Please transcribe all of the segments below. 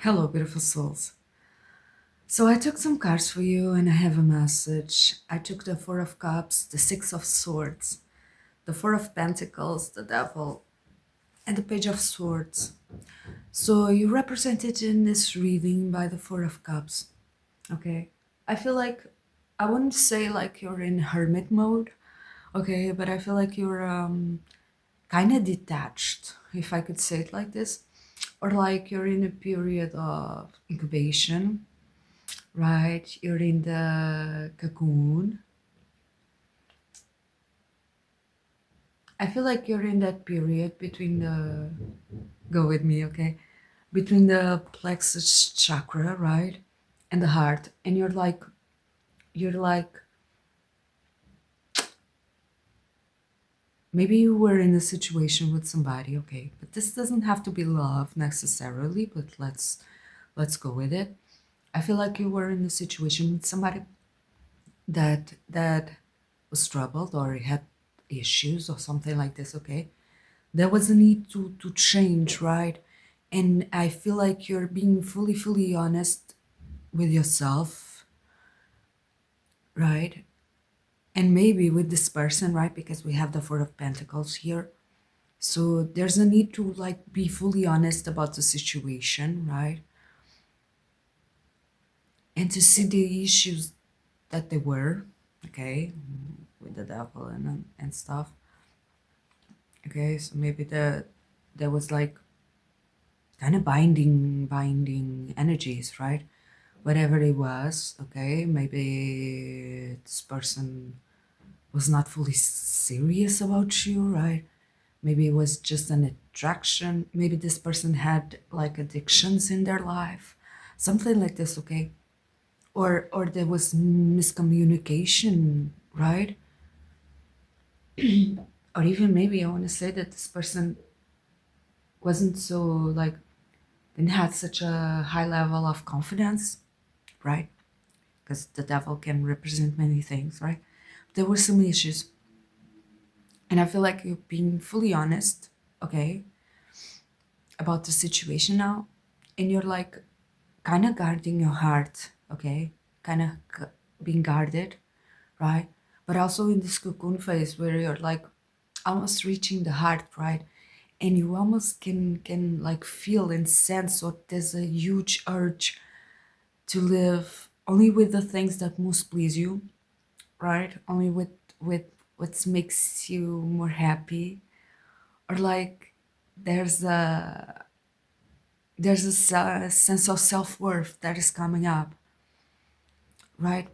Hello, beautiful souls. So I took some cards for you and I have a message. I took the Four of Cups, the Six of Swords, the Four of Pentacles, the Devil, and the Page of Swords. So you're represented in this reading by the Four of Cups. Okay. I feel like I wouldn't say like you're in hermit mode, okay, but I feel like you're kind of detached, if I could say it like this, or like you're in a period of incubation, right? You're in the cocoon. I feel like you're in that period between the, go with me, okay? Between the plexus chakra, right? And the heart. And you're like, maybe you were in a situation with somebody, okay? But this doesn't have to be love necessarily, but let's go with it. I feel like you were in a situation with somebody that was troubled or had issues or something like this, okay? There was a need to change, right? And I feel like you're being fully honest with yourself, right? And maybe with this person, right? Because we have the Four of Pentacles here. So there's a need to like be fully honest about the situation, right? And to see the issues that they were, okay, with the devil and stuff. Okay, so maybe there was like kind of binding energies, right? Whatever it was, okay, maybe this person was not fully serious about you, right? Maybe it was just an attraction. Maybe this person had like addictions in their life, something like this, okay? Or there was miscommunication, right? Or even maybe I want to say that this person wasn't so like didn't have such a high level of confidence, right? Because the devil can represent many things, right? There were some issues, and I feel like you're being fully honest, okay, about the situation now, and you're like kind of guarding your heart, okay, kind of being guarded, right? But also in this cocoon phase where you're like almost reaching the heart, right? And you almost can like feel and sense what there's a huge urge to live only with the things that most please you, right? Only with what makes you more happy, or like there's a sense of self-worth that is coming up, right?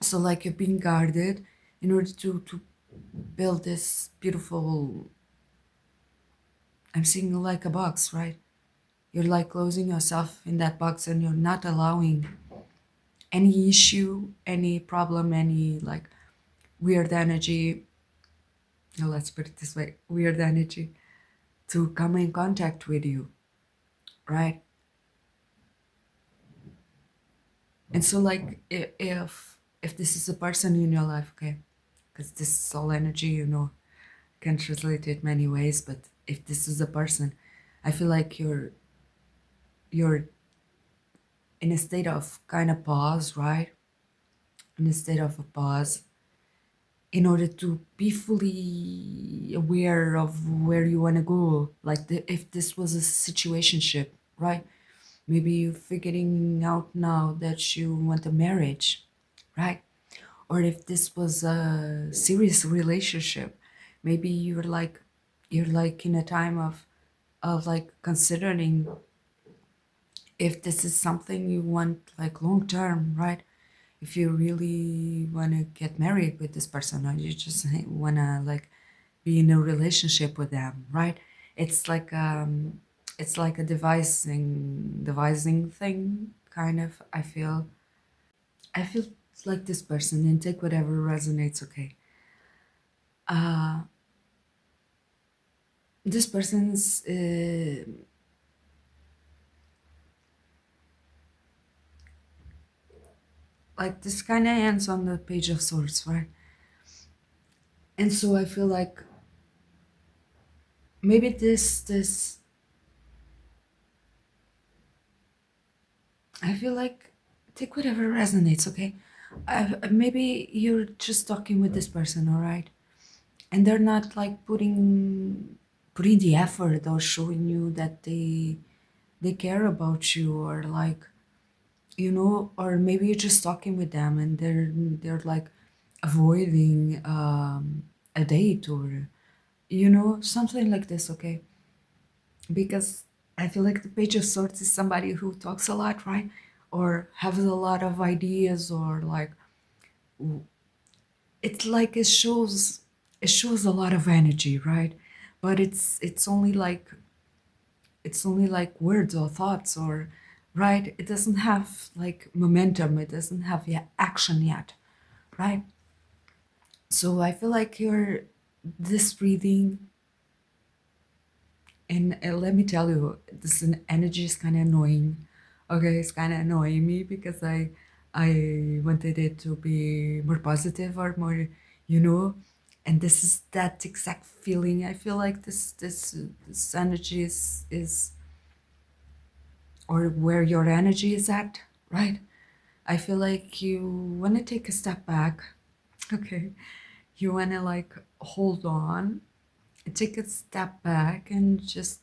So like you're being guarded in order to build this beautiful, I'm seeing like a box, right? You're like closing yourself in that box and you're not allowing any issue, any problem, any like weird energy, no, let's put it this way, weird energy to come in contact with you, right? And so like if this is a person in your life, okay, because this is all energy, can translate it many ways, but if this is a person, I feel like you're in a state of kind of pause, right? In a state of a pause in order to be fully aware of where you want to go. Like if this was a situationship, right? Maybe you're figuring out now that you want a marriage, right? Or if this was a serious relationship, maybe you're like in a time of like considering if this is something you want like long term, right? If you really want to get married with this person, or you just want to like be in a relationship with them, right? It's like a devising thing, kind of. I feel like this person, and take whatever resonates, okay? uh this person's like this kind of ends on the Page of Swords, right? And so I feel like maybe this I feel like take whatever resonates, okay? Maybe you're just talking with this person, all right? And they're not like putting the effort or showing you that they care about you, or like, or maybe you're just talking with them and they're like avoiding a date, or something like this, okay? Because I feel like the Page of Swords is somebody who talks a lot, right? Or has a lot of ideas, or like it's like it shows a lot of energy, right? But it's only like words or thoughts, or right? It doesn't have like momentum. It doesn't have yet action yet, right? So I feel like you're this reading. And let me tell you, this energy is kind of annoying. Okay, it's kind of annoying me because I wanted it to be more positive or more, you know. And this is that exact feeling. I feel like this energy is or where your energy is at, right? I feel like you want to take a step back. Okay, you want to like hold on, take a step back, and just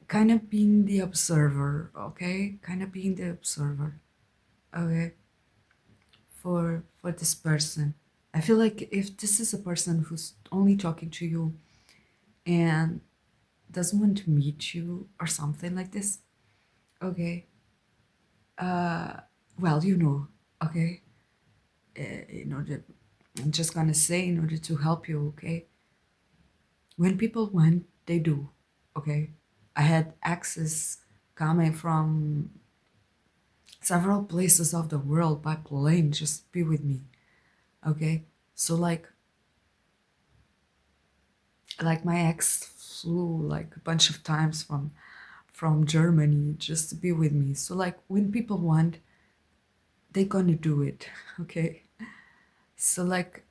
kind of being the observer, okay? Kind of being the observer, okay? For this person. I feel like if this is a person who's only talking to you and doesn't want to meet you or something like this, okay? Well, okay? In order, I'm just gonna say, in order to help you, okay? When people want, they do, okay? I had access coming from several places of the world by plane. Just be with me, okay? So like my ex flew like a bunch of times from Germany just to be with me. So like when people want, they gonna do it. Okay, so like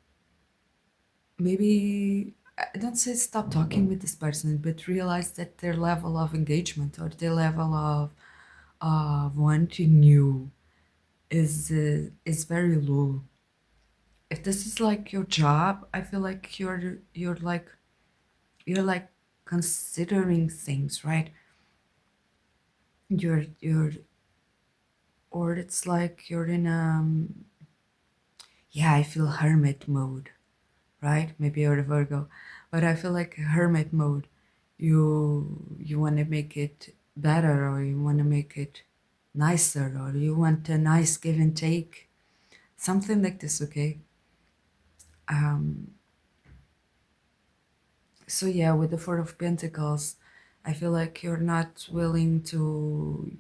maybe I don't say stop talking with this person, but realize that their level of engagement or their level of wanting you is very low. If this is like your job, I feel like you're like considering things, right? You're or it's like you're in yeah, I feel hermit mode, right? Maybe you're a Virgo, but I feel like hermit mode. You want to make it better, or you want to make it nicer, or you want a nice give and take, something like this, okay? um so yeah, with the Four of Pentacles, I feel like you're not willing to,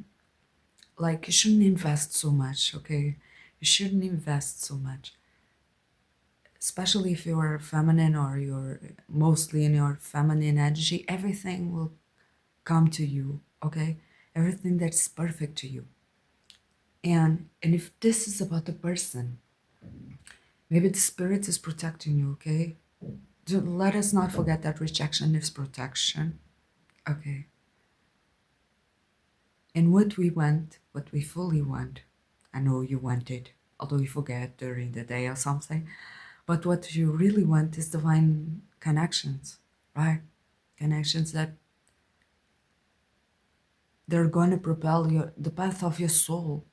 like, you shouldn't invest so much, okay? You shouldn't invest so much, especially if you're feminine or you're mostly in your feminine energy. Everything will come to you, okay? Everything that's perfect to you. And if this is about the person, maybe the spirit is protecting you, okay? Let us not forget that rejection is protection, okay? And what we want, what we fully want, I know you want it, although you forget during the day or something, but what you really want is divine connections, right? Connections that they're going to propel the path of your soul,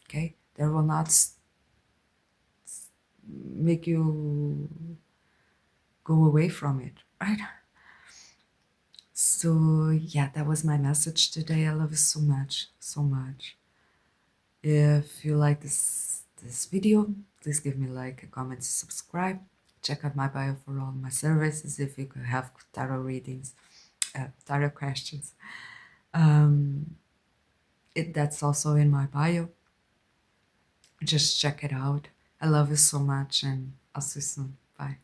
okay? They will not make you go away from it, right? So yeah, that was my message today. I love you so much, so much. If you like this video, please give me like, a comment, subscribe. Check out my bio for all my services if you could have tarot readings, tarot questions. Um, that's also in my bio. Just check it out. I love you so much, and I'll see you soon. Bye.